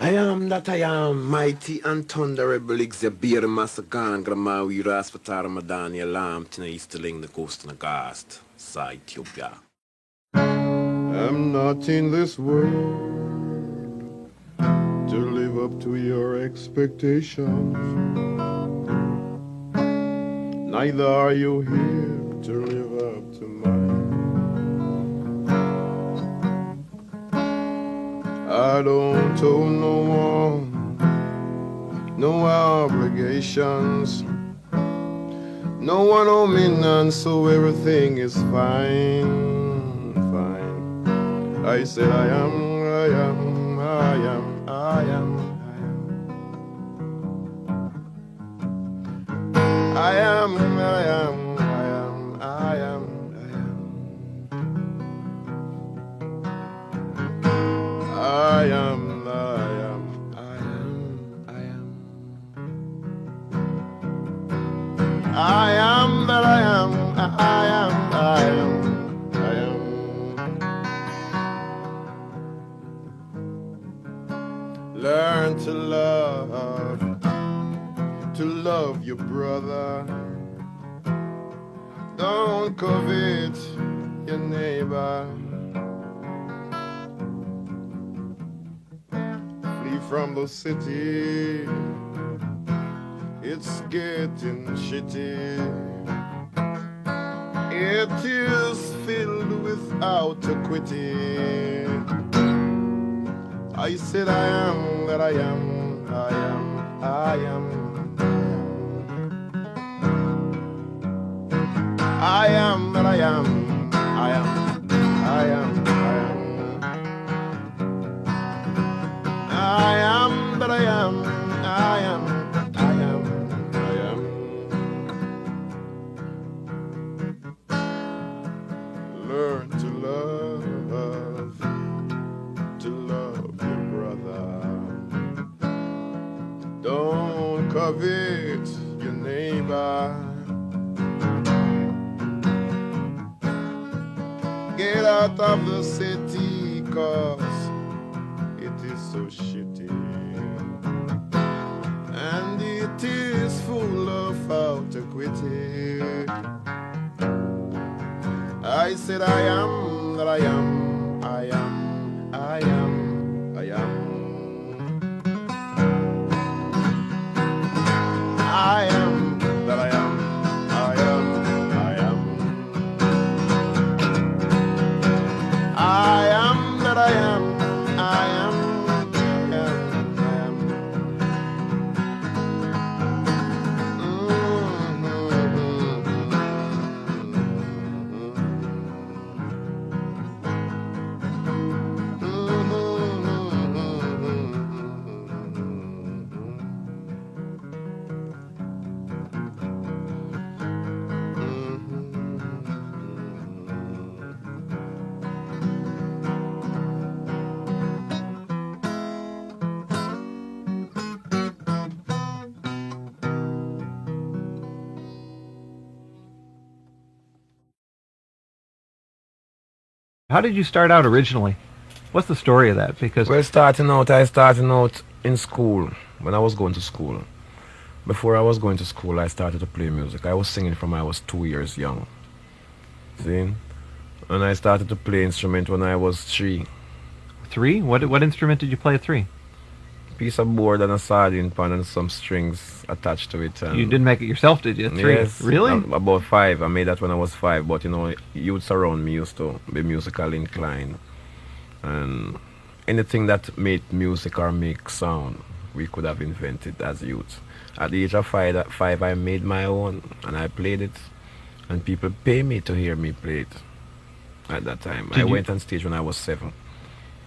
I am that I am, mighty and thunderable Exabir Masagan, Gramawi Raspatar Madani Alam, Tina Easterling, the Coast and the Gast, Sa Ethiopia. I'm not in this world to live up to your expectations. Neither are you here to live up to mine. I don't owe no one no obligations. No one owe me none, so everything is fine, fine. I said I am, I am, I am, I am, I am, I am, I am, I am, I am, I am. I am that I am, I am, I am, I am. Learn to love your brother. Don't covet your neighbor. Flee from the city. It's getting shitty. It is filled without equity. I said I am that I am, I am, I am. I am that I am, I am, I am, I am. I am that I am, I am. Learn to love your brother. Don't covet your neighbor. Get out of the city, 'cause it is so shitty. And it is full of out equity. I said I am that I am, I am, I am, I am. I am that I am, I am, I am. I am that I am, I am, I am, I am. How did you start out originally? What's the story of that? Because Well, I started out in school, when I was going to school. Before I was going to school, I started to play music. I was singing from I was 2 years young. See? And I started to play instrument when I was 3. 3? What instrument did you play at 3? Piece of board and a sardine pan and some strings attached to it. And You didn't make it yourself, did you? At 3? yes, Really? about 5. I made that when I was 5. But you know, youths around me used to be musically inclined, and anything that made music or make sound, we could have invented as youths. At the age of 5, I made my own and I played it, and people pay me to hear me play it. At that time, I went on stage when I was 7.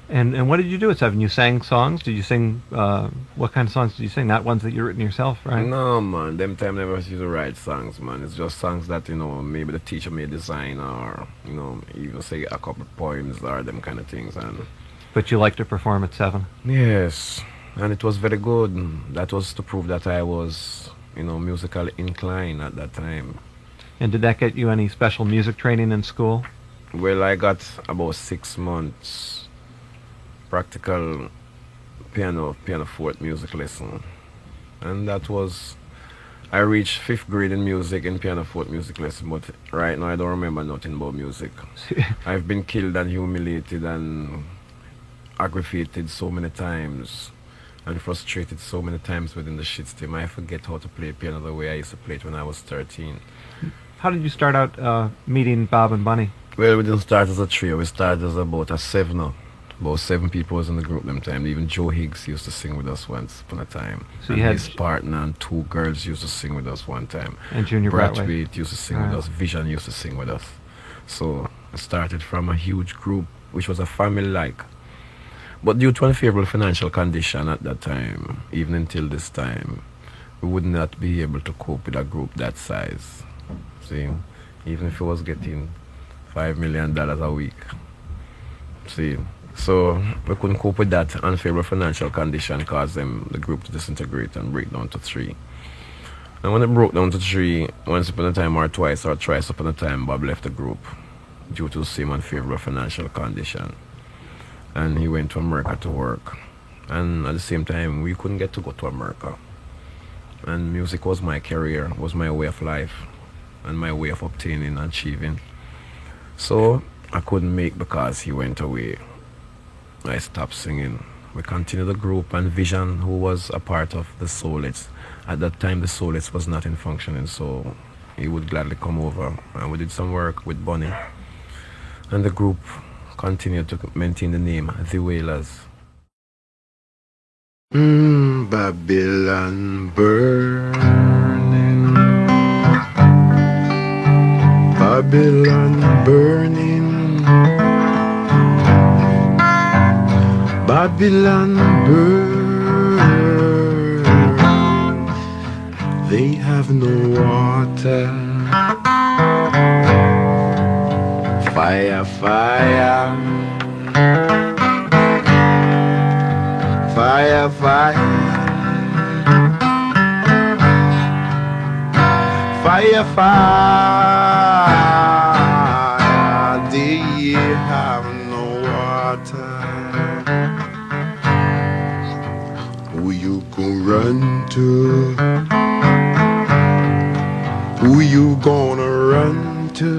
And what did you do at 7? You sang songs? Did you sing, what kind of songs did you sing? Not ones that you written yourself, right? No, man. Them time never used to write songs, man. It's just songs that, you know, maybe the teacher may design, or, you know, even say a couple poems or them kind of things. And But you like to perform at 7? yes, and it was very good. That was to prove that I was, you know, musically inclined at that time. And did that get you any special music training in school? Well, I got about 6 months practical pianoforte music lesson, and that was I reached fifth grade in music in pianoforte music lesson, but right now I don't remember nothing about music. I've been killed and humiliated and aggravated so many times and frustrated so many times within the shit team. I forget how to play piano the way I used to play it when I was 13. How did you start out meeting Bob and Bunny? Well, we didn't start as a trio. We started as about a seven. About 7 people was in the group them time. Even Joe Higgs used to sing with us once upon a time. So and you had his partner and 2 girls used to sing with us one time. And Junior Bradway. Bradway used to sing with us. Vision used to sing with us. So it started from a huge group, which was a family-like. But due to unfavorable financial condition at that time, even until this time, we would not be able to cope with a group that size. See, even if it was getting $5 million a week. See, so we couldn't cope with that unfavorable financial condition, caused the group to disintegrate and break down to 3. And when it broke down to 3, once upon a time or twice or thrice upon a time, Bob left the group due to the same unfavorable financial condition. And he went to America to work. And at the same time, we couldn't get to go to America. And music was my career, was my way of life, and my way of obtaining and achieving. So I couldn't make because he went away. I stopped singing. We continued the group, and Vision, who was a part of the Soulettes, at that time the Soulettes was not in functioning, so he would gladly come over, and we did some work with Bunny, and the group continued to maintain the name The Wailers. Babylon burning, Babylon burning, Babylon burn. They have no water. Fire, fire, fire, fire, fire, fire. They have no water. Who you gonna run to? Who you gonna run to?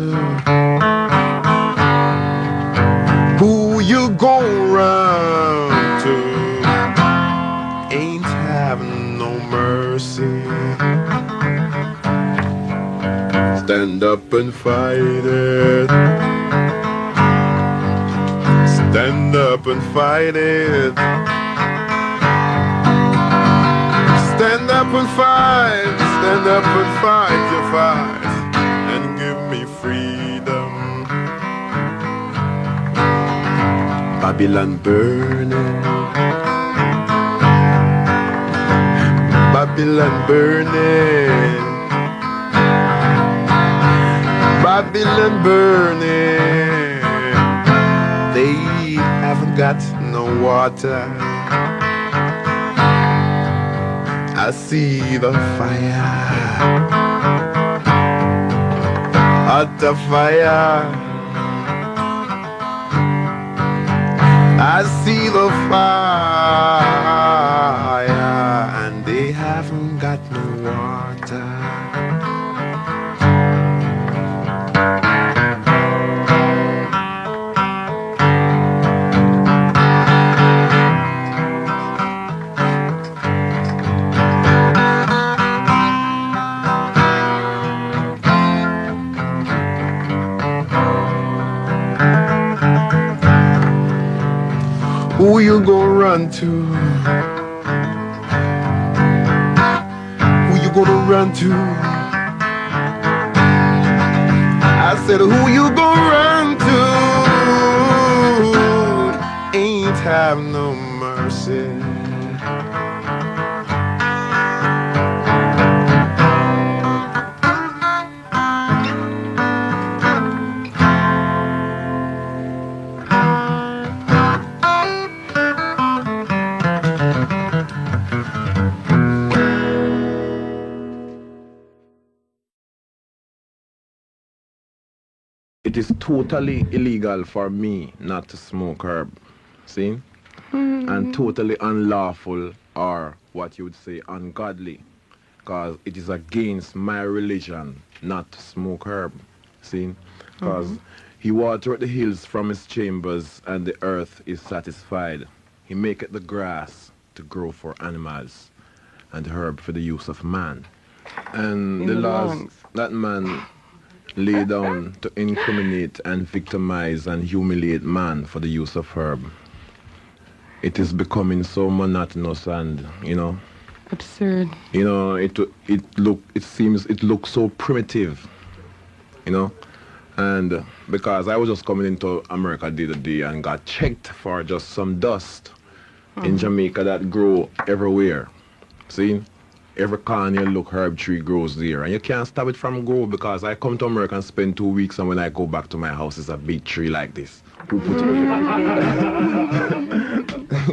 Who you gonna run to? Ain't having no mercy. Stand up and fight it. Stand up and fight it. Stand up and fight. Stand up and fight your fight. And give me freedom. Babylon burning, Babylon burning, Babylon burning. They haven't got no water. I see the fire, hot the fire. I see the fire, and they haven't got no water. Who you gonna run to? Who you gonna run to? I said, who you gonna run to? Ain't have no mercy. It is totally illegal for me not to smoke herb. See? and totally unlawful, or what you would say ungodly, because it is against my religion not to smoke herb. See? Because he watereth the hills from his chambers, and the earth is satisfied. He maketh the grass to grow for animals, and the herb for the use of man. And In the the laws lungs. that man lay down to incriminate and victimize and humiliate man for the use of herb, it is becoming so monotonous and, Absurd. it looks so primitive, you know. And because I was just coming into America the other day and got checked for just some dust in Jamaica that grow everywhere. See? Every corner you look, herb tree grows there. And you can't stop it from grow because I come to America and spend 2 weeks, and when I go back to my house, it's a big tree like this. Who put it?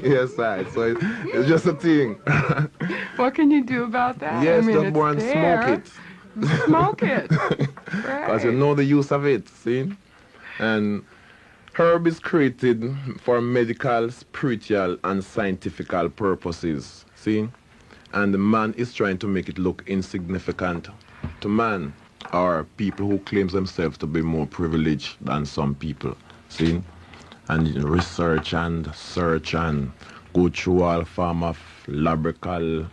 Yes, right. So it's just a thing. What can you do about that? Yes, I mean, just it's go and there. smoke it. Smoke it. Because you Right. know the use of it, see? And herb is created for medical, spiritual, and scientific purposes, see? And the man is trying to make it look insignificant to man, or people who claims themselves to be more privileged than some people, see? And research and search and go through all form of laboratory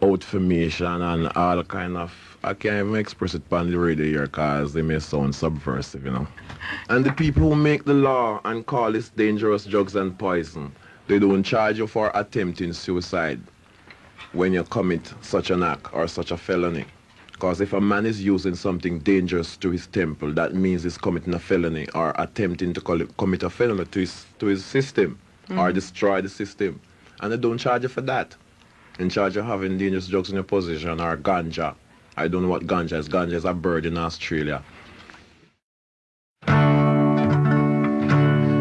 information and all kind of, I can't even express it on the radio here because they may sound subversive, And the people who make the law and call this dangerous drugs and poison, they don't charge you for attempting suicide when you commit such an act or such a felony. Because if a man is using something dangerous to his temple, that means he's committing a felony or attempting to commit a felony to his system or destroy the system. And they don't charge you for that. In charge of having dangerous drugs in your possession or ganja. I don't know what ganja is. Ganja is a bird in Australia.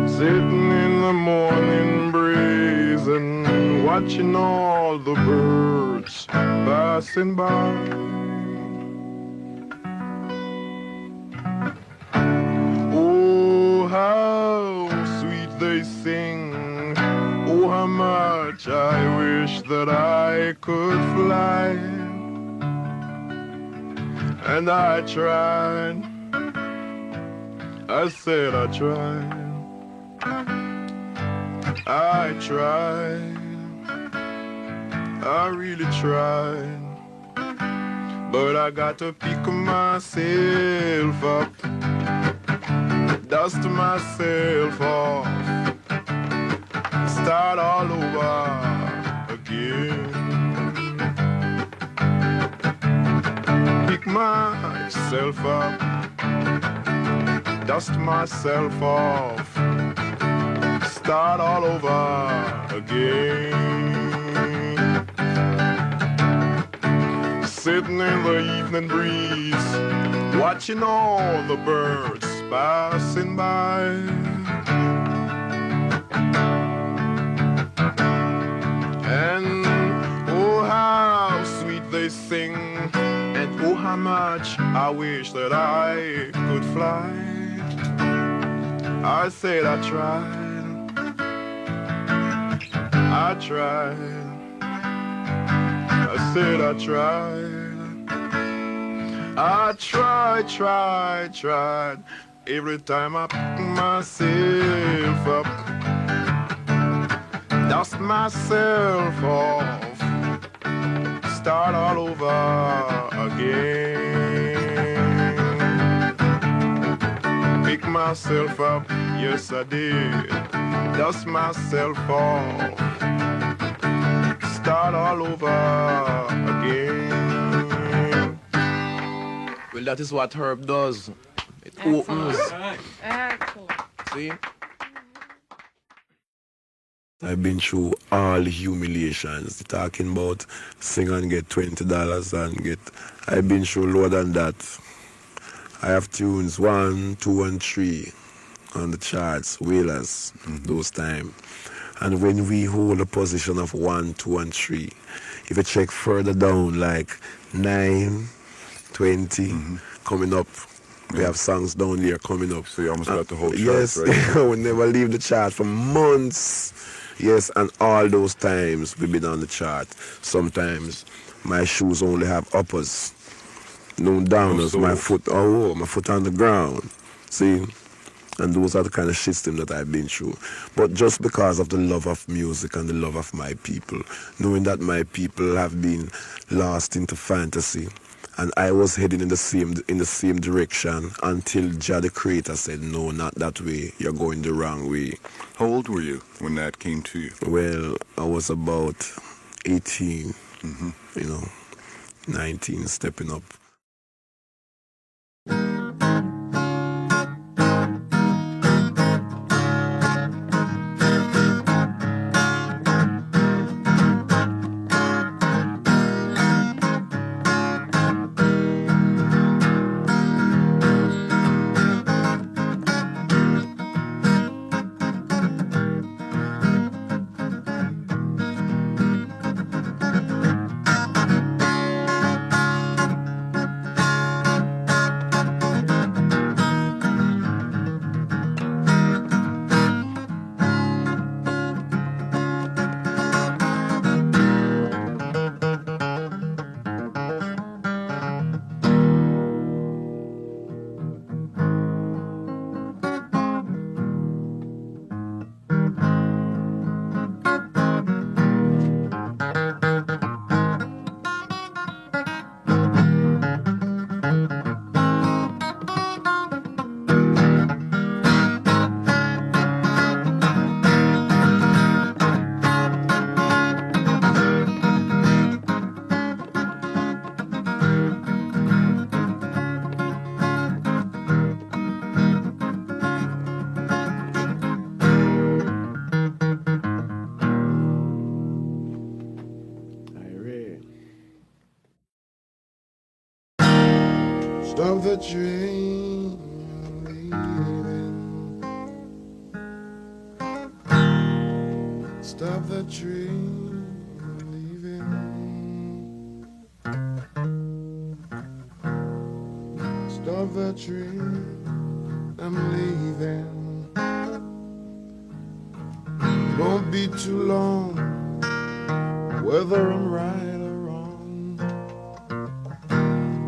Sitting in the morning breeze and watching all the birds passing by. Oh, how sweet they sing. Oh, how much I wish that I could fly. And I tried. I said I tried. I tried. I really tried. But I got to pick myself up, dust myself off, start all over again. Pick myself up, dust myself off, start all over again. Sitting in the evening breeze, watching all the birds passing by. And oh, how sweet they sing, and oh, how much I wish that I could fly. I said I tried. I tried. I said I tried. I tried. Every time I pick myself up, dust myself off, start all over again. Pick myself up, yes I did, dust myself off, start all over again. Well, that is what herb does. It opens. Excellent. See? I've been through all humiliations. Talking about sing and get $20 and get. I've been through lower than that. I have tunes 1, 2, and 3 on the charts, Whalers, those time. And when we hold a position of 1, 2, and 3, if you check further down, like 9, 20, coming up, we have songs down there coming up. So you almost got the whole chart, yes, right? we never leave the chart for months. Yes, and all those times we've been on the chart. Sometimes my shoes only have uppers, no downers. My foot on the ground. See, and those are the kind of system that I've been through. But just because of the love of music and the love of my people, knowing that my people have been lost into fantasy, and I was heading in the same direction until Jah the Creator said, "No, not that way. You're going the wrong way." How old were you when that came to you? Well, I was about 18, you know, 19, stepping up. Stop the train, leaving. Stop the train, leaving. Stop the train, I'm leaving. Won't be too long, whether I'm right or wrong.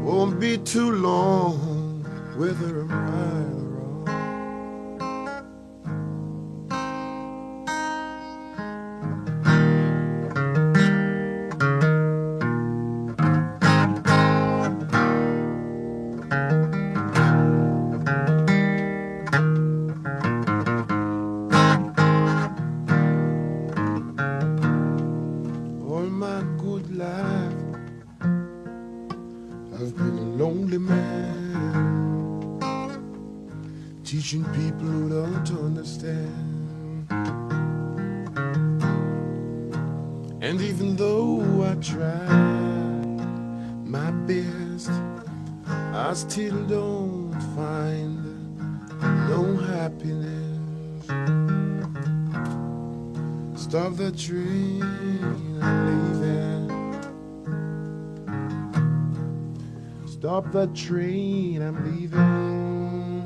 Won't be too long, whether I'm right or wrong. All my good life I've been a lonely man, teaching people who don't understand. And even though I try my best, I still don't find no happiness. Stop the train, I'm leaving. Stop the train, I'm leaving.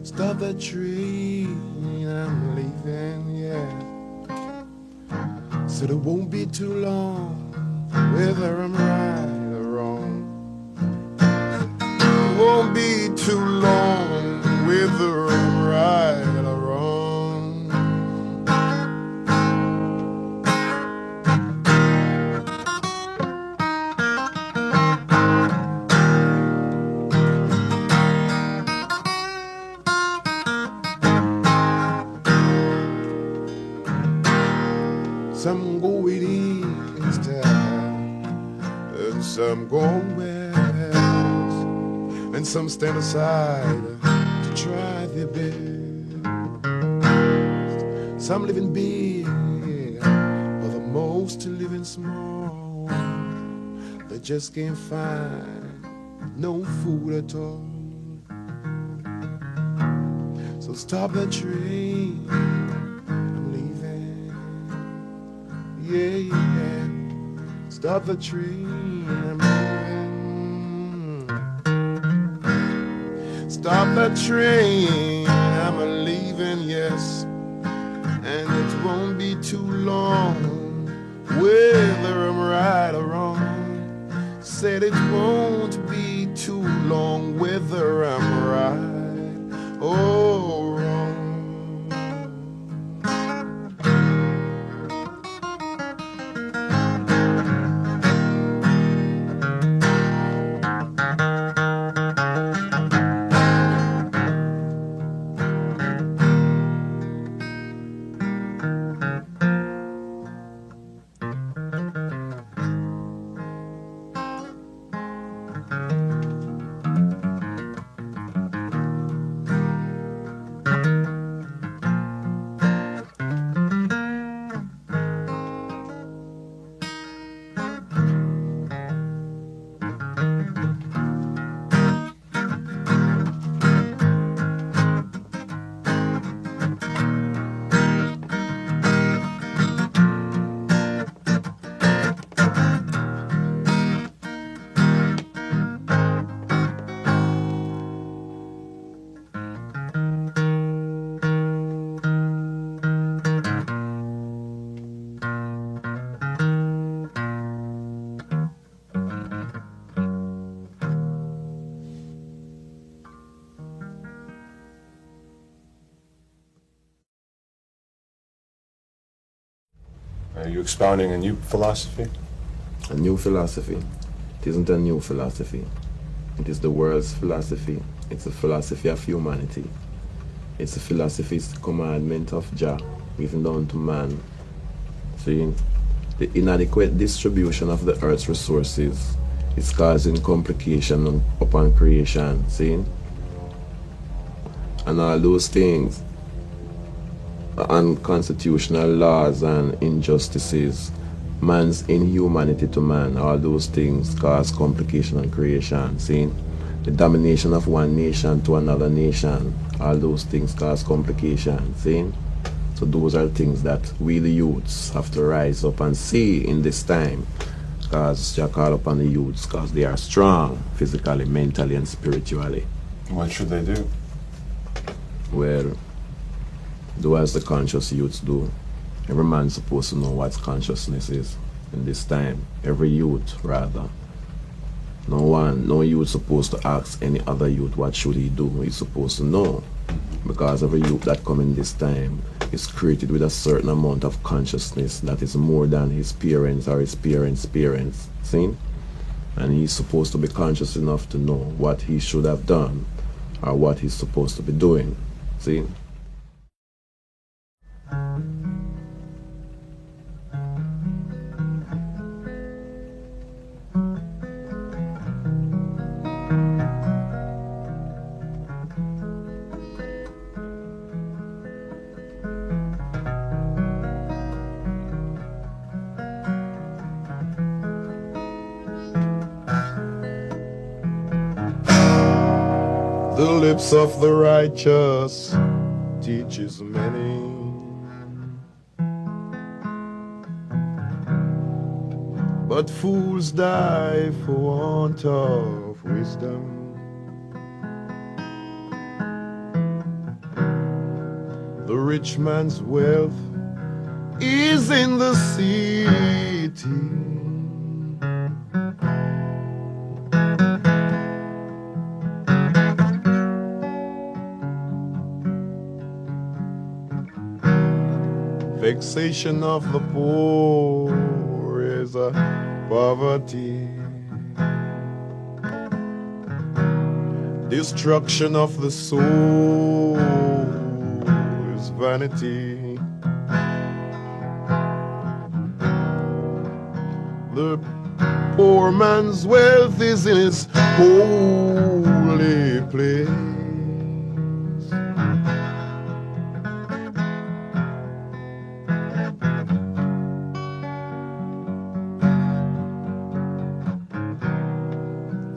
Stop the train, I'm leaving, yeah. Said it won't be too long, whether I'm right or wrong. It won't be too long, whether I'm right or wrong. Some going east and some going west, and some stand aside to try their best. Some living big, while the most living small. They just can't find no food at all. So stop the train, I'm leaving. Yeah, yeah. Stop the train, I'm leaving. Stop the train, I'm leaving, yeah. yes, and it won't be too long, whether I'm right or wrong. Said it won't be too long, whether I'm right or wrong. Are you expounding a new philosophy? A new philosophy. It isn't a new philosophy. It is the world's philosophy. It's a philosophy of humanity. It's a philosophy, it's the commandment of Jah, given down to man. See, the inadequate distribution of the earth's resources is causing complication upon creation. See? And all those things, unconstitutional laws and injustices, man's inhumanity to man, all those things cause complication and creation. See? The domination of one nation to another nation, all those things cause complication. See? So those are things that we the youths have to rise up and see in this time, because Jah call upon the youths because they are strong physically, mentally and spiritually. What should they do? Well, do as the conscious youths do. Every man's supposed to know what consciousness is in this time. Every youth, rather. No youth supposed to ask any other youth what should he do. He's supposed to know. Because every youth that come in this time is created with a certain amount of consciousness that is more than his parents or his parents' parents. See? And he's supposed to be conscious enough to know what he should have done or what he's supposed to be doing. See? The lips of the righteous teaches many, but fools die for want of wisdom. The rich man's wealth is in the city, vexation of the poor is a poverty. Destruction of the soul is vanity. The poor man's wealth is in his holy place.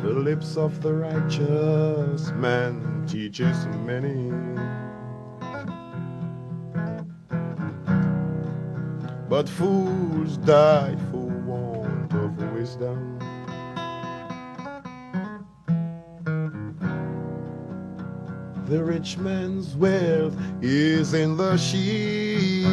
The lips of the righteous man teaches many, but fools die for want of wisdom. The rich man's wealth is in the city.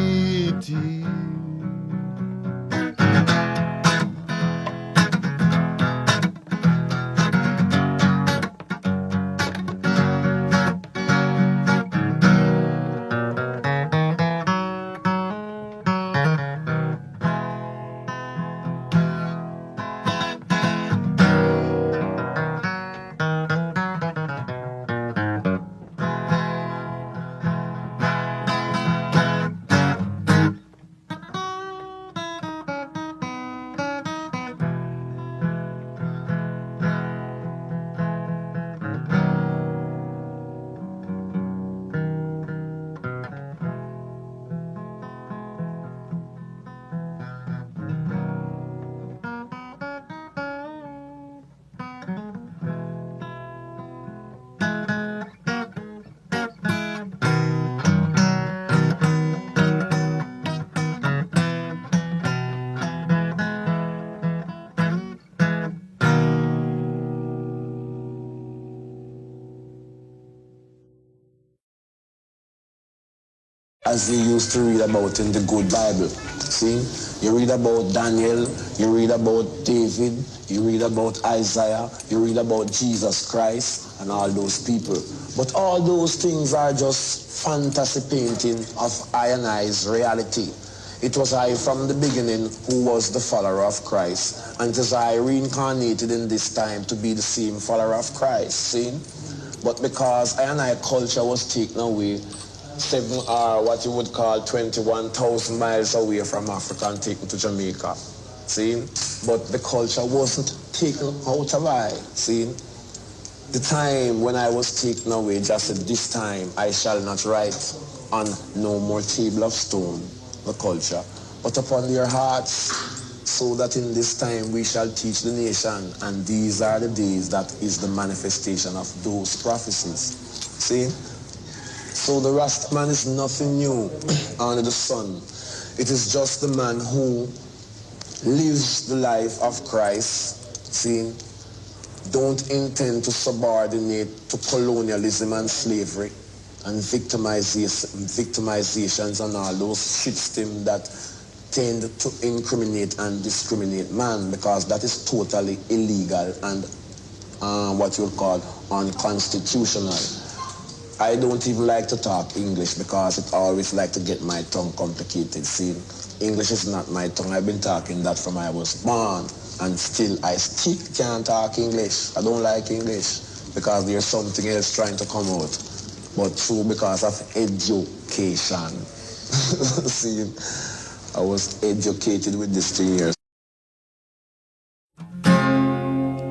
As you used to read about in the good Bible. See, you read about Daniel, you read about David, you read about Isaiah, you read about Jesus Christ and all those people. But all those things are just fantasy painting of I and I's reality. It was I from the beginning who was the follower of Christ. And it is I reincarnated in this time to be the same follower of Christ. See? But because I and I culture was taken away, 7 or what you would call 21,000 miles away from Africa and taken to Jamaica. See? But the culture wasn't taken out of I. See? The time when I was taken away, just said, this time I shall not write on no more table of stone, the culture, but upon their hearts, so that in this time we shall teach the nation, and these are the days that is the manifestation of those prophecies. See? So the Rastaman is nothing new under the sun. It is just the man who lives the life of Christ, see, don't intend to subordinate to colonialism and slavery and victimizations and all those systems that tend to incriminate and discriminate man, because that is totally illegal and what you'll call unconstitutional. I don't even like to talk English because it always like to get my tongue complicated. See, English is not my tongue. I've been talking that from I was born, and still I can't talk English. I don't like English because there's something else trying to come out. But true, because of education. See, I was educated with this 3 years.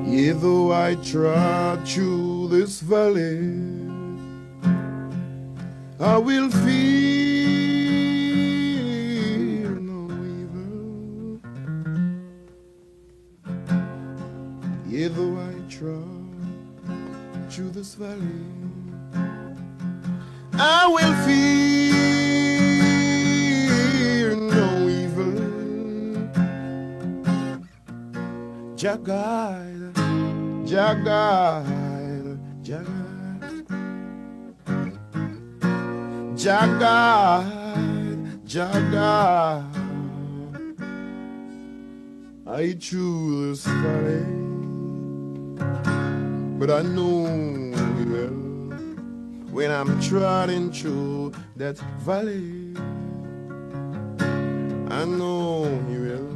Yea, though I trod through this valley, I will fear no evil. Yea, though I trod through this valley, I will fear no evil. Jah guide, Jah guide, Jah guide. Jah guide, Jah guide. I choose this valley, but I know well when I'm trotting through that valley. I know you will.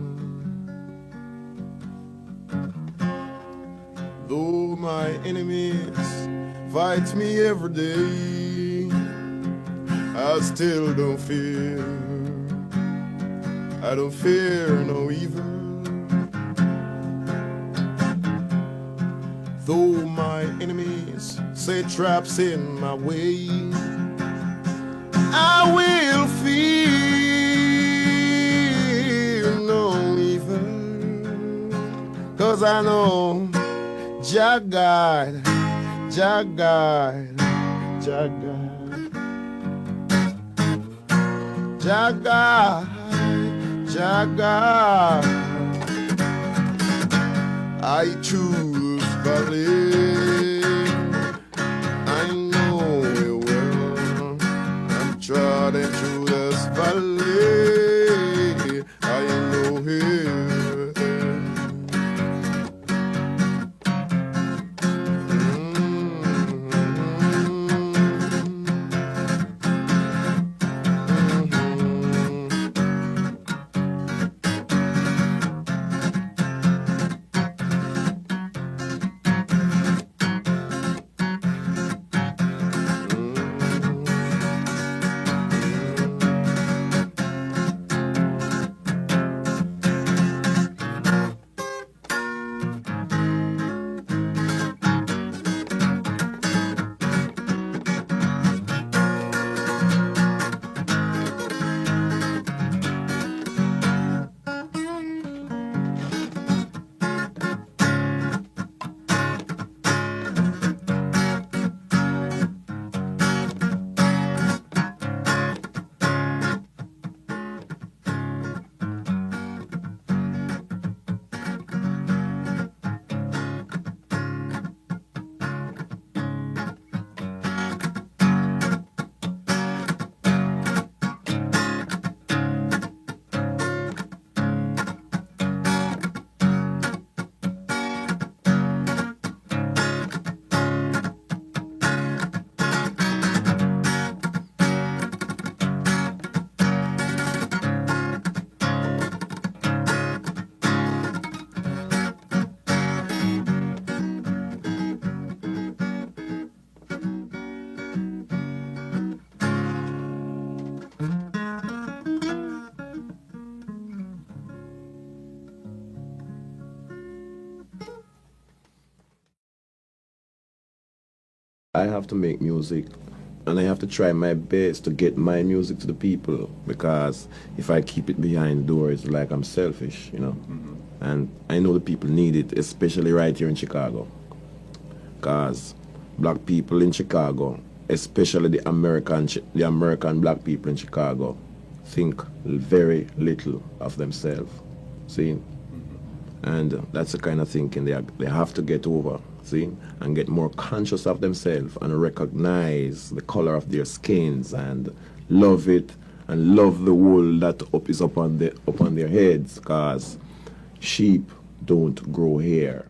Though my enemies fight me every day, I still don't fear. I don't fear no evil. Though my enemies set traps in my way, I will fear no evil. 'Cause I know Jah guide, Jah guide, Jah guide, Jah guide, Jah guide. I choose valley. I know them through this valley. I know here. I have to make music and I have to try my best to get my music to the people, because if I keep it behind doors, like I'm selfish, you know. And I know the people need it, especially right here in Chicago, because black people in Chicago, especially the American black people in Chicago, think very little of themselves. See? And that's the kind of thinking they have to get over, see, and get more conscious of themselves and recognize the color of their skins and love it and love the wool that is upon their heads, because sheep don't grow hair.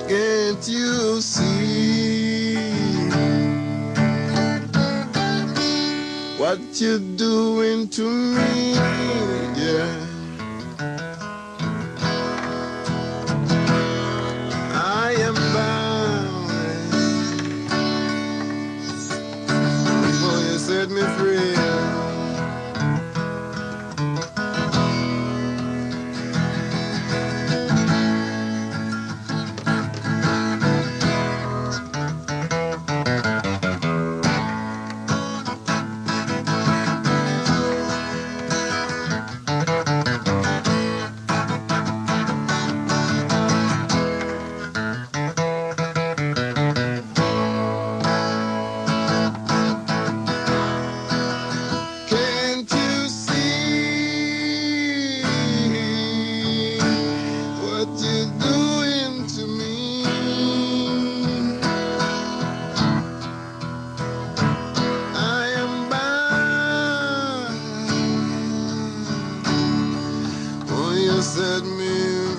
Can't you see what you're doing to me? Yeah, I am bound before you set me free. Can't you see what you're doing to me? I am bound. Oh, you set me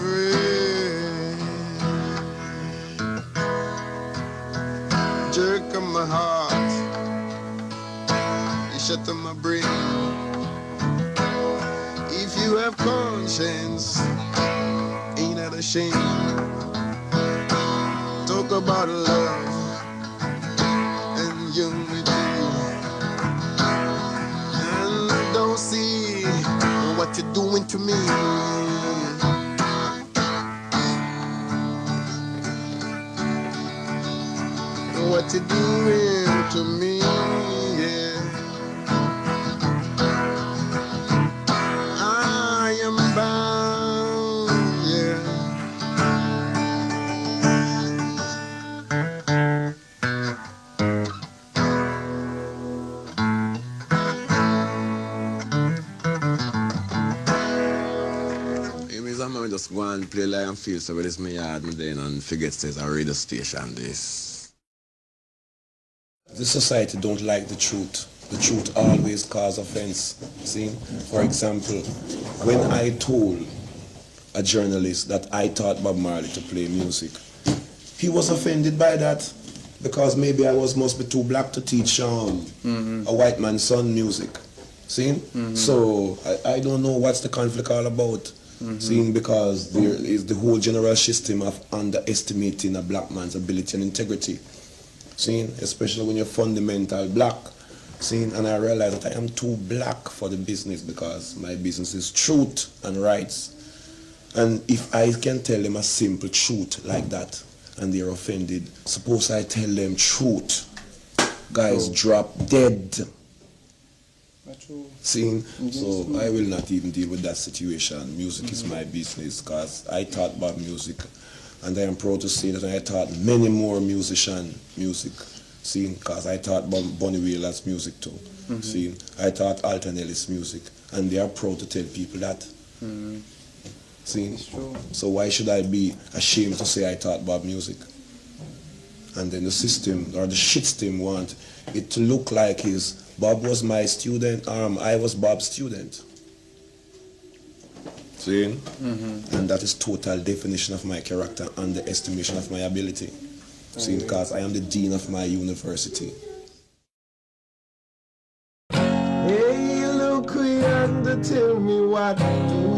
free. Jerk of my heart, you shut up my brain. If you have conscience, ain't that a shame? Talk about love and unity. see what you're doing to me. What you're doing to me, yeah. I am bound, yeah. You mean I'm just go and play like and feel so, but it's my yard and then and forget there's a radio station this. The society don't like the truth. The truth always cause offense. See? For example, when I told a journalist that I taught Bob Marley to play music, he was offended by that because maybe I must be too black to teach a white man's son music. See? So I don't know what's the conflict all about. See? Because there is the whole general system of underestimating a black man's ability and integrity. Seen, especially when you're fundamental black. Seen, and I realize that I am too black for the business because my business is truth and rights. And if I can tell them a simple truth like that and they're offended, suppose I tell them truth, guys drop dead. Seen, so I will not even deal with that situation. Music is my business because I taught about music. And I am proud to say that I taught many more musicians music, see, because I taught Bonnie Wheeler's music too, see, I taught Alton Ellis music, and they are proud to tell people that, see, so why should I be ashamed to say I taught Bob music? And then the system, or the shit system want it to look like Bob was my student, I was Bob's student. See? And that is total definition of my character and the estimation of my ability. See, because I am the dean of my university. Hey, look yonder, tell me what do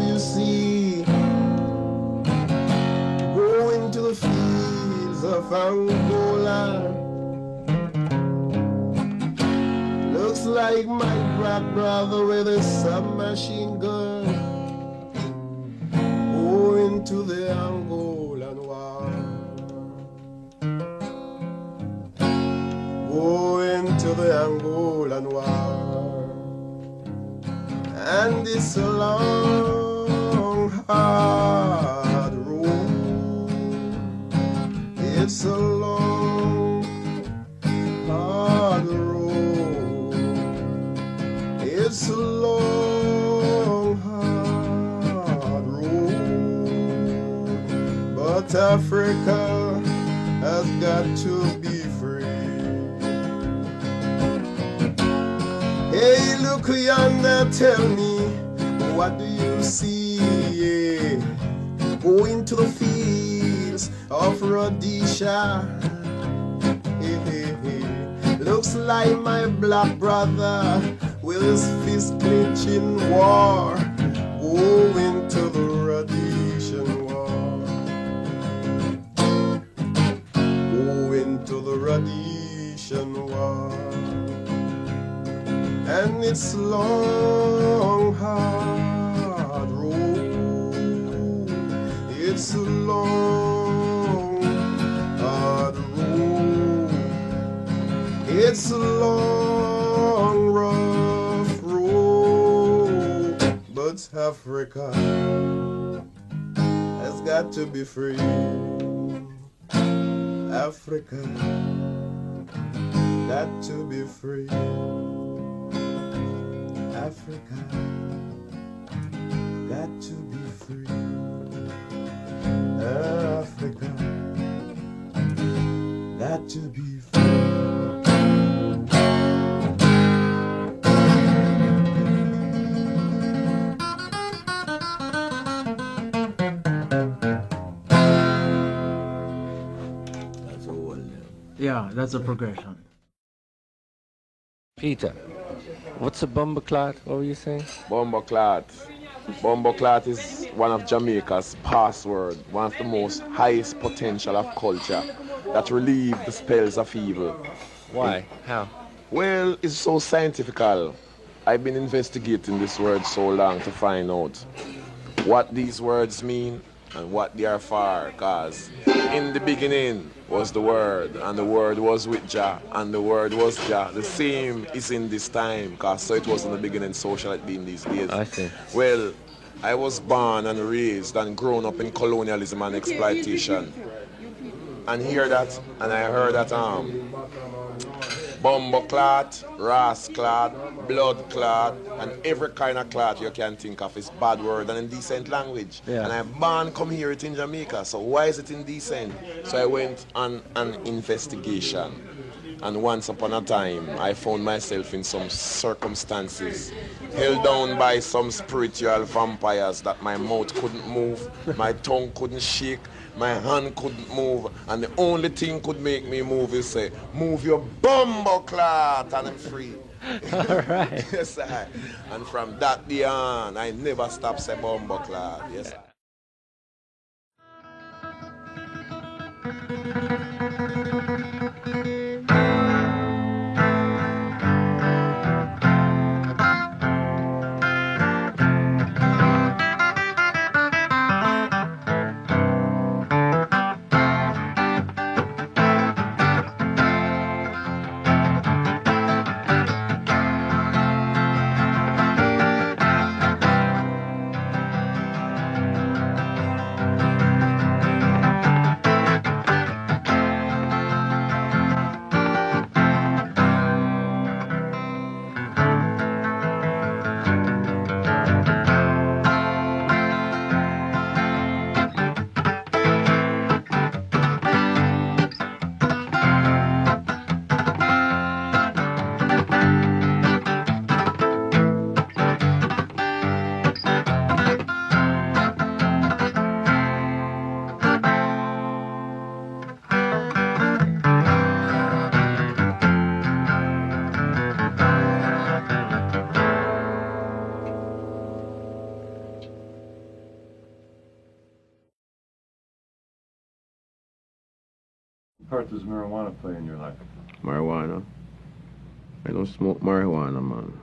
you see? Going to the fields of Angola. Looks like my black brother with a submachine gun. Going to the Angolan war. Going to the Angolan war. And it's a long, hard road. It's a long, hard road. It's a long, hard road. But Africa has got to be free. Hey, look yonder, tell me, what do you see? Yeah. Going to the fields of Rhodesia. Hey, hey, hey. Looks like my black brother with his fist clenching war. Going to the Rhodesian war. Going to the Rhodesian war. And it's long, hard road. It's a long, hard road. It's a long, rough road. But Africa has got to be free. Africa got to be free. Africa got to be free. Africa got to be free. That's all. Yeah, that's a progression. Peter, what's a bumbleclot? What were you saying? Bumbleclot. Bumbleclot is one of Jamaica's password, one of the most highest potential of culture that relieve the spells of evil. Why? How? Well, it's so scientifical. I've been investigating this word so long to find out what these words mean and what they are for. Because in the beginning was the Word, and the Word was with Jah, and the Word was Jah. The same is in this time, because so it was in the beginning, so shall it be in these days. I see. Well, I was born and raised and grown up in colonialism and exploitation. And hear that, and I heard that bumbo clot, ras clot, blood clot, and every kind of clot you can think of is bad word and indecent language. Yeah. And I born come here it in Jamaica, so why is it indecent? So I went on an investigation. And once upon a time, I found myself in some circumstances, held down by some spiritual vampires that my mouth couldn't move, my tongue couldn't shake, my hand couldn't move, and the only thing could make me move is say, move your bumbo clot, and I'm free. All right. Yes, I. And from that day on, I never stop say bumbo clot. Yes, I. What part does marijuana play in your life? Marijuana? I don't smoke marijuana, man.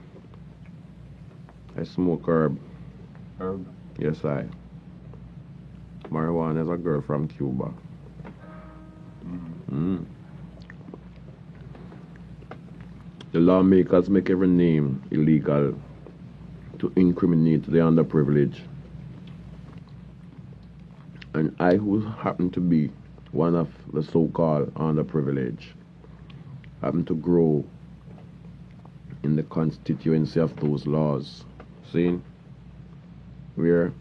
I smoke herb. Herb? Yes, I. Marijuana is a girl from Cuba. The lawmakers make every name illegal to incriminate the underprivileged. And I, who happen to be one of the so-called underprivileged, happen to grow in the constituency of those laws. See? Where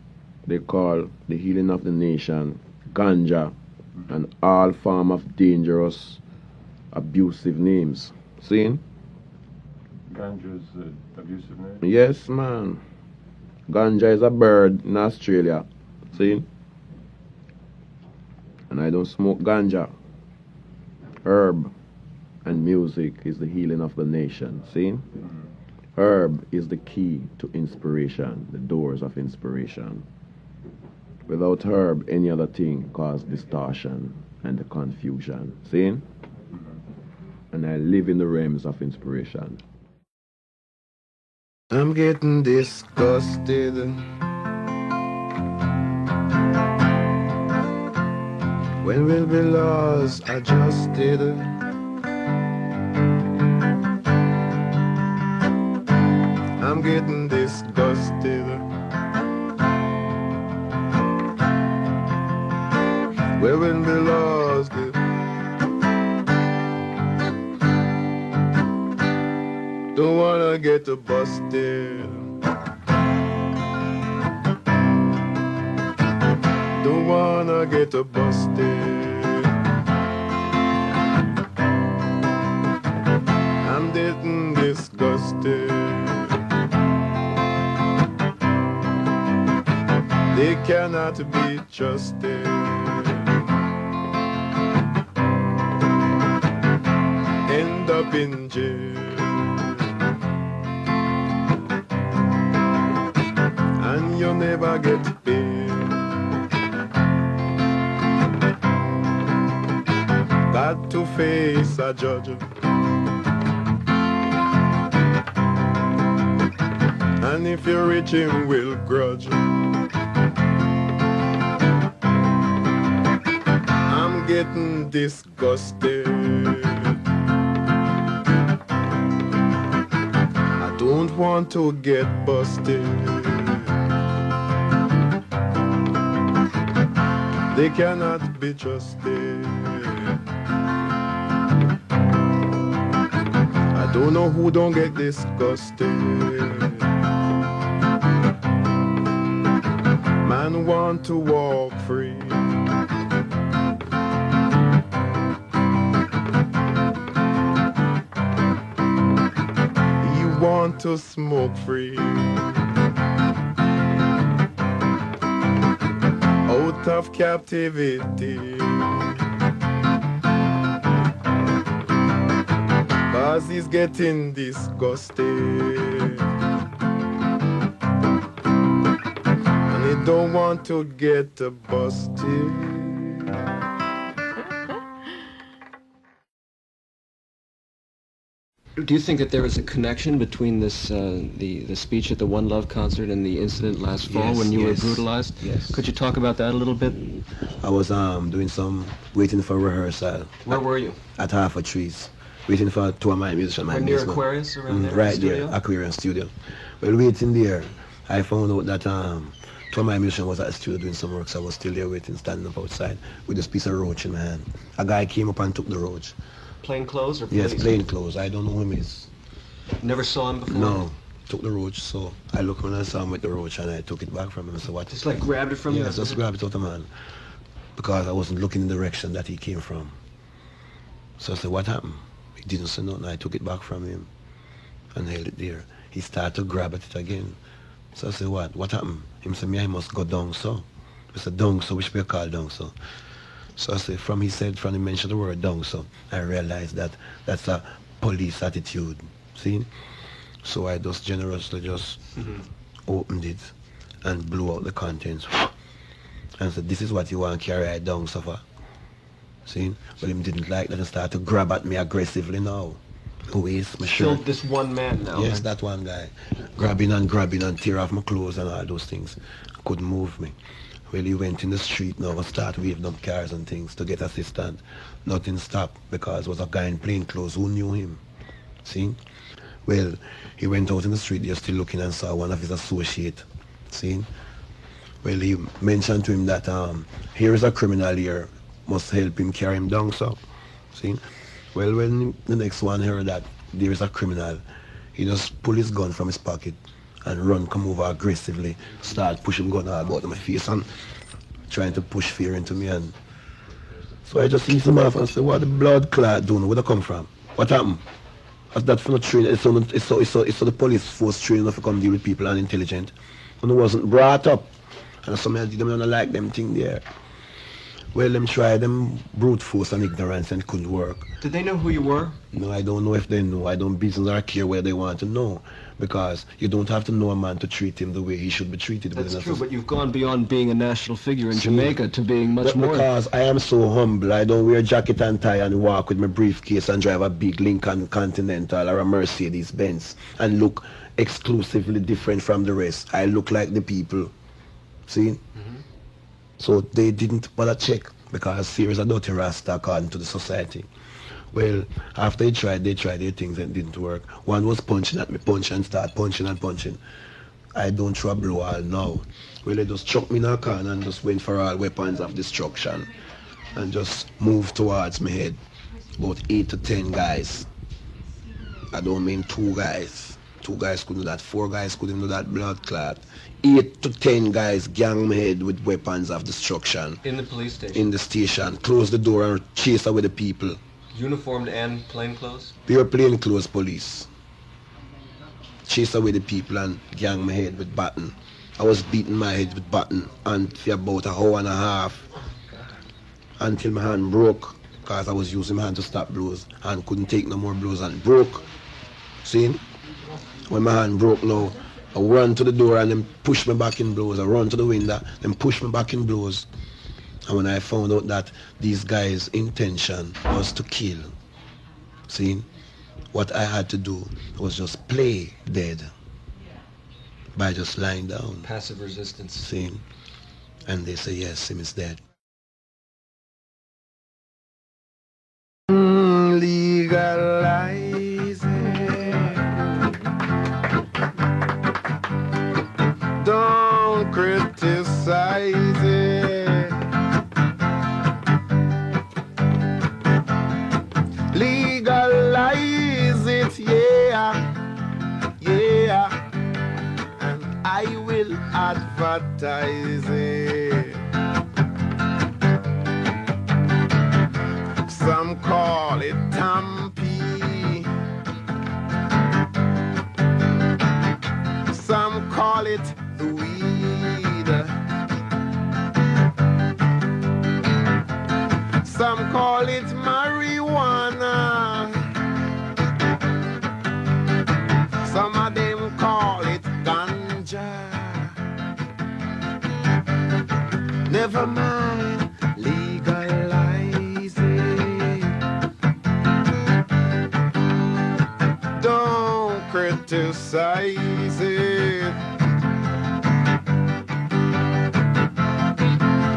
they call the healing of the nation ganja and all form of dangerous, abusive names. See? Ganja is an abusive name? Yes, man. Ganja is a bird in Australia. See? And I don't smoke ganja. Herb and music is the healing of the nation. See? Herb is the key to inspiration, the doors of inspiration. Without herb, any other thing cause distortion and the confusion. See? And I live in the realms of inspiration. I'm getting disgusted. When will be laws adjusted? I'm getting disgusted. Where will be laws? Don't wanna get busted. Don't wanna get busted. I'm getting disgusted. They cannot be trusted. End up in jail. And you never get paid. Got to face a judge. And if you're rich, him will grudge. I'm getting disgusted. I don't want to get busted. They cannot be trusted. I don't know who don't get disgusted. Man want to walk free. He want to smoke free. Out of captivity. Cause he's getting disgusted. And he don't want to get busted. Do you think that there was a connection between this, the speech at the One Love concert and the incident last fall when you were brutalized? Yes. Could you talk about that a little bit? I was waiting for rehearsal. Where were you? At Half a Trees, waiting for two of my musicians. Right near Aquarius, around there? Right Studio? there, Aquarius Studio. Well, waiting there, I found out that two of my musicians was at the studio doing some work, so I was still there waiting, standing up outside with this piece of roach in my hand. A guy came up and took the roach. Plain clothes or police? Yes, plain clothes. I don't know who he is. Never saw him before? No, took the roach, so I looked when I saw him with the roach and I took it back from him. So what? Just like grabbed it from you? Yes, just grabbed it out of my hand. Because I wasn't looking in the direction that he came from. So I said, what happened? He didn't say nothing. I took it back from him and held it there. He started to grab at it again. So I said, what? What happened? He said, I must go down so. I said, down so, which we call down so. So I said, from he mentioned the word down so, I realized that that's a police attitude. See? So I just generously opened it and blew out the contents. And said, this is what you want to carry it down so far. See? But him didn't like that and started to grab at me aggressively now. Waist, my shirt. Killed this one man now? Yes, that one guy. Grabbing and tear off my clothes and all those things. Couldn't move me. Well, he went in the street now and started waving up cars and things to get assistance. Nothing stopped because it was a guy in plain clothes who knew him. See? Well, he went out in the street there still looking and saw one of his associates. See? Well, he mentioned to him that here is a criminal here, must help him carry him down, so. See? Well, when the next one heard that there is a criminal, he just pulled his gun from his pocket and come over aggressively, start pushing gun all about my face and trying to push fear into me. And so I just eased him off and said, what the blood clot doing? Where they come from? What happened? That's for not training. It's so the police force training enough to come deal with people and intelligent. And it wasn't brought up. And somebody did them don't like them thing there. Well, them tried them brute force and ignorance and it couldn't work. Did they know who you were? No, I don't know if they know. I don't business or care where they want to know. Because you don't have to know a man to treat him the way he should be treated. That's true, but you've gone beyond being a national figure in Jamaica to being much more. Because I am so humble. I don't wear jacket and tie and walk with my briefcase and drive a big Lincoln Continental or a Mercedes Benz and look exclusively different from the rest. I look like the people. See? So they didn't bother check because here is a dirty rasta according to the society. Well, after they tried their things and it didn't work. One was punching at me, start punching and punching. I don't throw a blow all now. Well, they just chucked me in a corner and just went for all weapons of destruction and just moved towards my head. About 8 to 10 guys. I don't mean 2 guys. 2 guys couldn't do that. 4 guys couldn't do that blood clot. 8 to 10 guys gang my head with weapons of destruction. In the police station? In the station. Close the door and chase away the people. Uniformed and plainclothes? Pure plainclothes police. Chase away the people and gang my head with baton. I was beating my head with baton and for about an hour and a half until my hand broke because I was using my hand to stop blows and couldn't take no more blows and broke. See? When my hand broke now, I run to the door and then push me back in blows. I run to the window, then push me back in blows. And when I found out that these guys' intention was to kill, see, what I had to do was just play dead. by just lying down. Passive resistance. See? And they say, yes, him is dead. Legalize it. Don't criticize it. Legalize it, yeah, yeah. And I will advertise it. Some call it Tampi, some call it the weed, some call it marijuana, some of them call it ganja. Never mind, legalize it. Don't criticize it.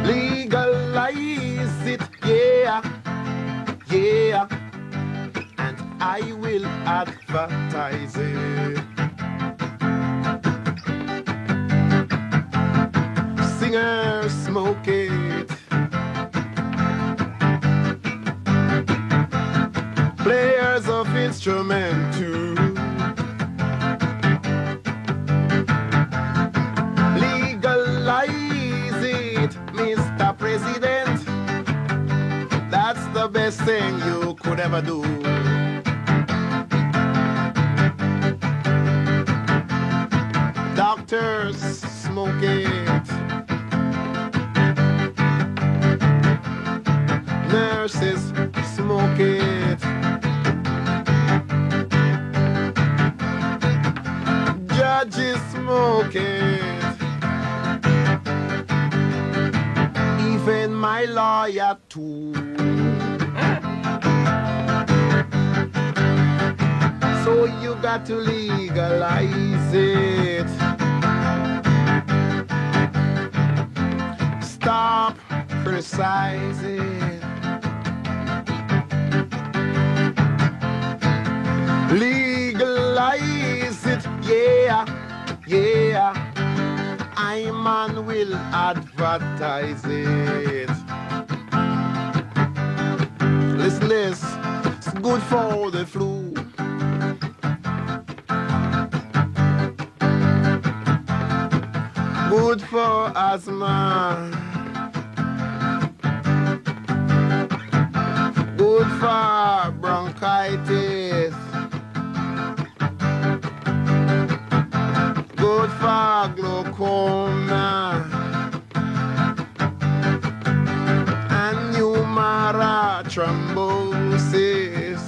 Legalize it, yeah, yeah. And I will advertise it. Singers smoke it. Players of instrument too. Legalize it, Mr. President. That's the best thing you could ever do. Doctors smoke it. Nurses smoke it. Judges smoke it. Even my lawyer too. So you got to legalize it. Stop criticizing. Legalize it, yeah, yeah. I man will advertise it. Listen this, it's good for the flu. Good for asthma. Good for bronchitis. Good for glaucoma and pneumara thrombosis.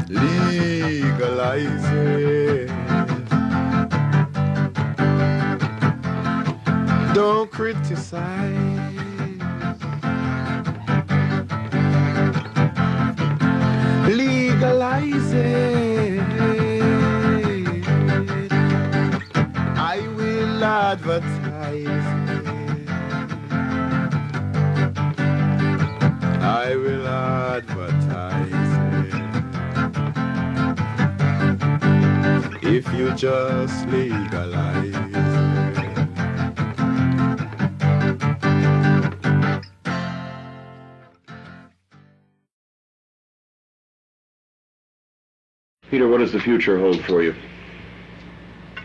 Legalize it. Don't criticize. Legalize it. I will advertise it. I will advertise it. If you just legalize it. Peter, what does the future hold for you?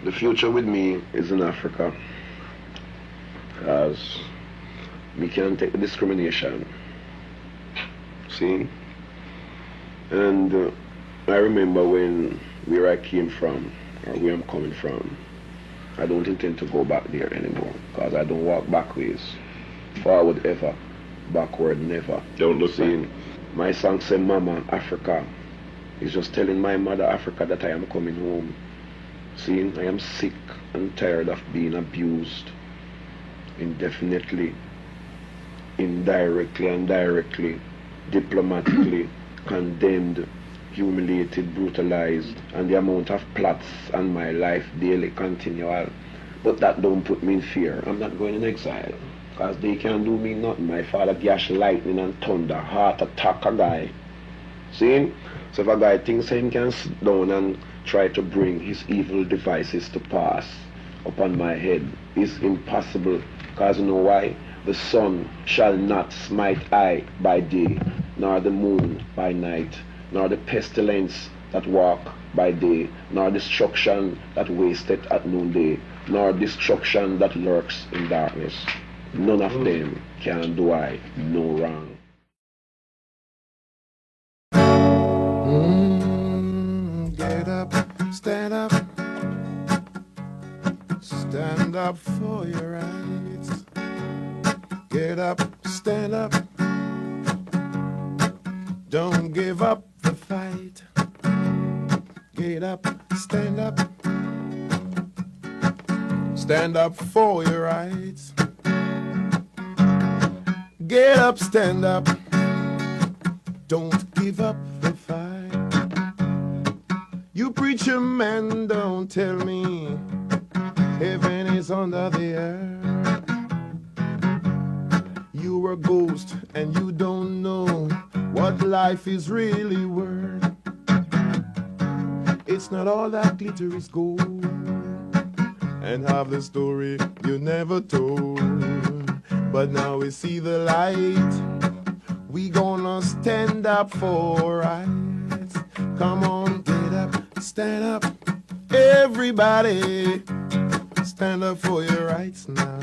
The future with me is in Africa, because we can't take the discrimination. See? And I remember where I came from, or where I'm coming from, I don't intend to go back there anymore, because I don't walk backwards. Forward ever, backward never. Don't look back. My song say, Mama, Africa. It's just telling my mother Africa that I am coming home. See, I am sick and tired of being abused indefinitely, indirectly and directly, diplomatically, condemned, humiliated, brutalized, and the amount of plots on my life daily continual. But that don't put me in fear. I'm not going in exile, because they can't do me nothing. My father gash lightning and thunder, heart attack a guy. See? So if a guy thinks him can sit down and try to bring his evil devices to pass upon my head, it's impossible. Because you know why? The sun shall not smite I by day, nor the moon by night, nor the pestilence that walk by day, nor destruction that wasteth at noonday, nor destruction that lurks in darkness. None of them can do I no wrong. Get up, stand up. Stand up for your rights. Get up, stand up. Don't give up the fight. Get up, stand up. Stand up for your rights. Get up, stand up. Don't give up the fight. You preacher man, don't tell me heaven is under the earth. You're a ghost and you don't know what life is really worth. It's not all that glitter is gold, and half the story you never told. But now we see the light. We gonna stand up for rights. Come on, get up, stand up. Everybody, stand up for your rights now.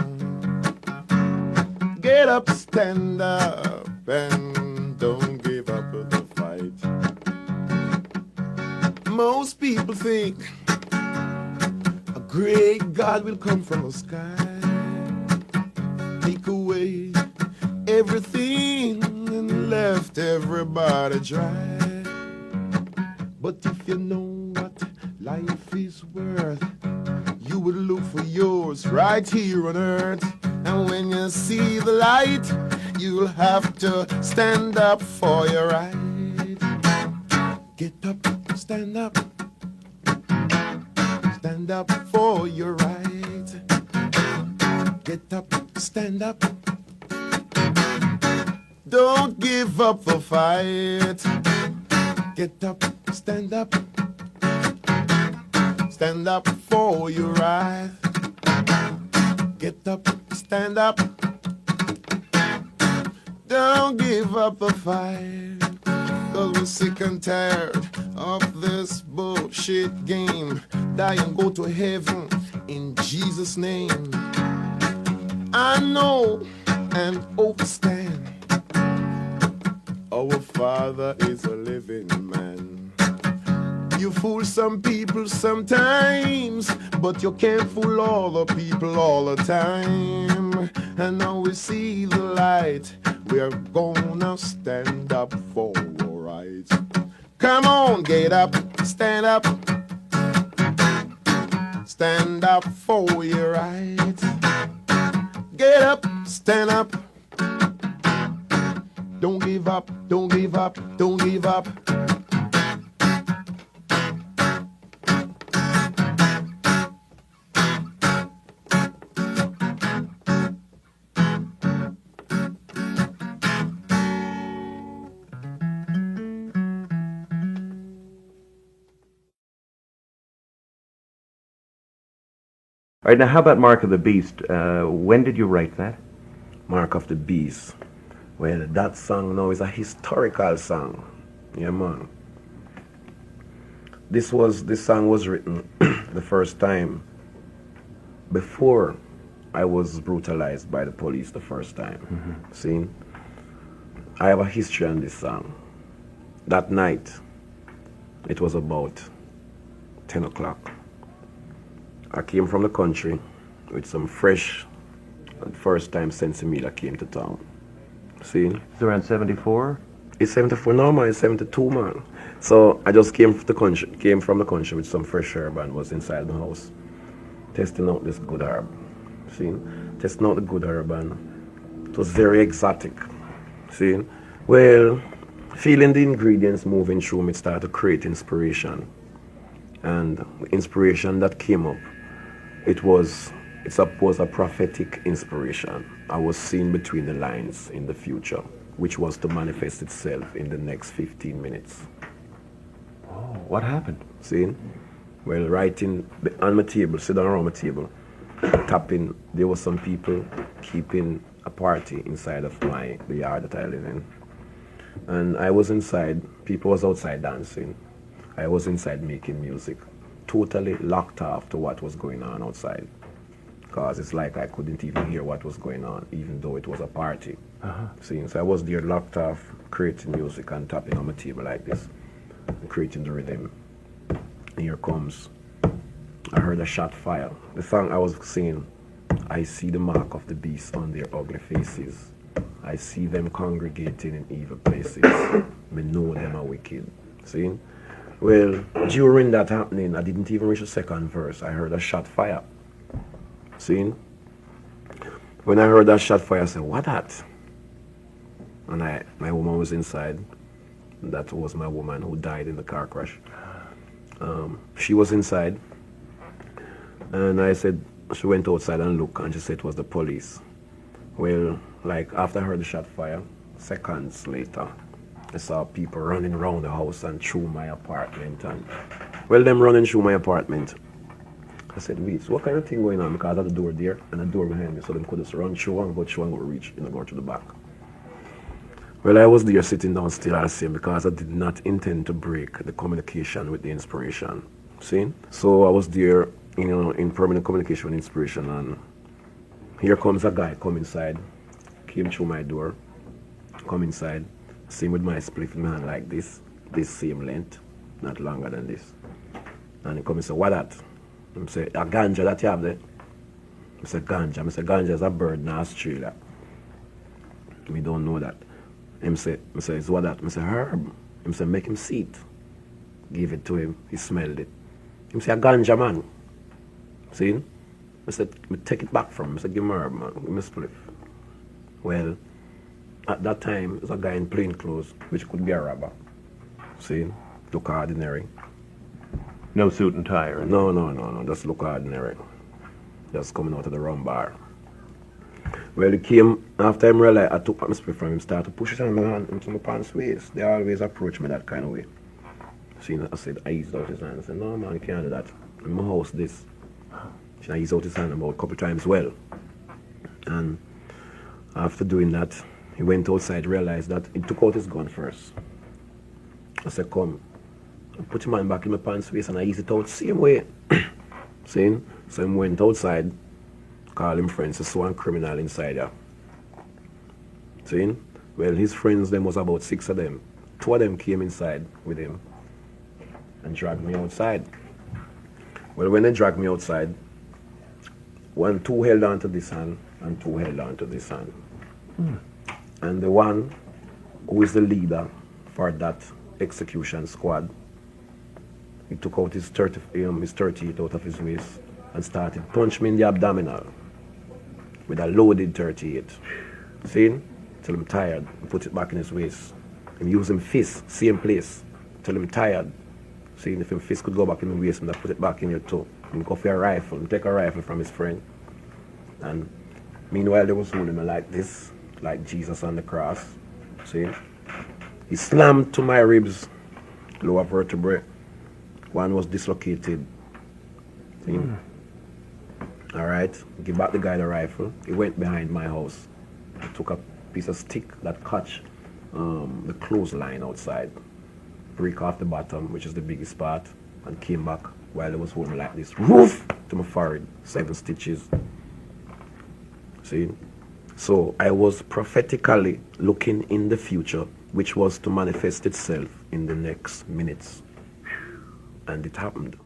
Get up, stand up, and don't give up the fight. Most people think a great God will come from the sky, take away everything and left everybody dry. But if you know what life is worth, you would look for yours right here on earth. And when you see the light, you'll have to stand up for your right. Get up, stand up. Stand up for your right. Get up, stand up. Don't give up the fight. Get up, stand up. Stand up for your right. Get up, stand up. Don't give up the fight. 'Cause we're sick and tired of this bullshit game. Die and go to heaven in Jesus' name. I know and understand our Father is a living man. You fool some people sometimes, but you can't fool all the people all the time. And now we see the light. We're gonna stand up for our rights. Come on, get up, stand up. Stand up for your rights. Get up, stand up. Don't give up, don't give up, don't give up. All right, now how about Mark of the Beast? When did you write that? Mark of the Beast. Well, that song now is a historical song. Yeah, man. This song was written the first time before I was brutalized by the police the first time. Mm-hmm. See? I have a history on this song. That night, it was about 10 o'clock. I came from the country with some fresh, first time Sensimilla came to town. See? It's around 74? It's 74 now, man. It's 72, man. So I just came from the country with some fresh herb and was inside the house testing out this good herb. See? Testing out the good herb, and it was very exotic. See? Well, feeling the ingredients moving through me, started to create inspiration. And the inspiration that came up, it was a prophetic inspiration. I was seeing between the lines in the future, which was to manifest itself in the next 15 minutes. Oh, what happened? See? Well, writing on my table, sit down around my table, tapping, there were some people keeping a party inside of the yard that I live in. And I was inside, people was outside dancing. I was inside making music, totally locked off to what was going on outside. Because it's like I couldn't even hear what was going on, even though it was a party. See, so I was there locked off, creating music and tapping on my table like this, and creating the rhythm. And here comes, I heard a shot fire. The song I was singing, I see the mark of the beast on their ugly faces. I see them congregating in evil places. Me know them are wicked. See? Well, during that happening, I didn't even reach the second verse. I heard a shot fire. See? When I heard that shot fire, I said, what that? And my woman was inside. That was my woman who died in the car crash. She was inside. And I said, she went outside and looked, and she said it was the police. Well, like after I heard the shot fire, seconds later, I saw people running around the house and through my apartment. And well, them running through my apartment. I said, wait, so what kind of thing going on? Because I had a door there and a door behind me, so them could just run through and go through and go reach, go through the back. Well, I was there sitting down still as same because I did not intend to break the communication with the inspiration. See? So I was there, in permanent communication with inspiration, and here comes a guy, come inside, came through my door, come inside, same with my spliff in my hand like this same length, not longer than this. And he come and say, what that? I say, a ganja that you have there? I say, ganja. I say, ganja is a bird in Australia. We don't know that. I say, it's what that? I say, herb. I say, make him see it. Give it to him. He smelled it. He say, a ganja man. See? I said, take it back from him. I said, give him herb, man. Give him a spliff. Well, at that time, there was a guy in plain clothes, which could be a robber. See? Look ordinary. No suit and tie or anything? No. Just look ordinary. Just coming out of the rum bar. Well, he came, after him realized, I took my spliff from him, started to push it on my hand into my pants waist. They always approach me that kind of way. See, I said, I eased out his hand. I said, no, man, you can't do that. In my house, this. I eased out his hand about a couple times well. And after doing that, he went outside, realized that he took out his gun first. I said, come. I put him hand back in my pants waist and I eased it out same way. See? So he went outside, called him friends, said, so one criminal inside here. See? Well, his friends, there was about 6 of them. 2 of them came inside with him and dragged me outside. Well, when they dragged me outside, 2 held on to this hand and 2 held on to this hand. And the one who is the leader for that execution squad, he took out his 38 out of his waist and started punching me in the abdominal with a loaded 38. See? Till I'm tired. He put it back in his waist. He used him fist, same place, till I'm tired. See, if his fist could go back in the waist, and put it back in your toe. And go for a rifle, and take a rifle from his friend. And meanwhile, they was holding me like this, like Jesus on the cross. See? He slammed to my ribs, lower vertebrae. One was dislocated. See? All right, give back the guy the rifle. He went behind my house. He took a piece of stick that catch the clothesline outside, break off the bottom, which is the biggest part, and came back while I was holding like this, woof, to my forehead, 7 stitches. See? So I was prophetically looking in the future, which was to manifest itself in the next minutes. And it happened.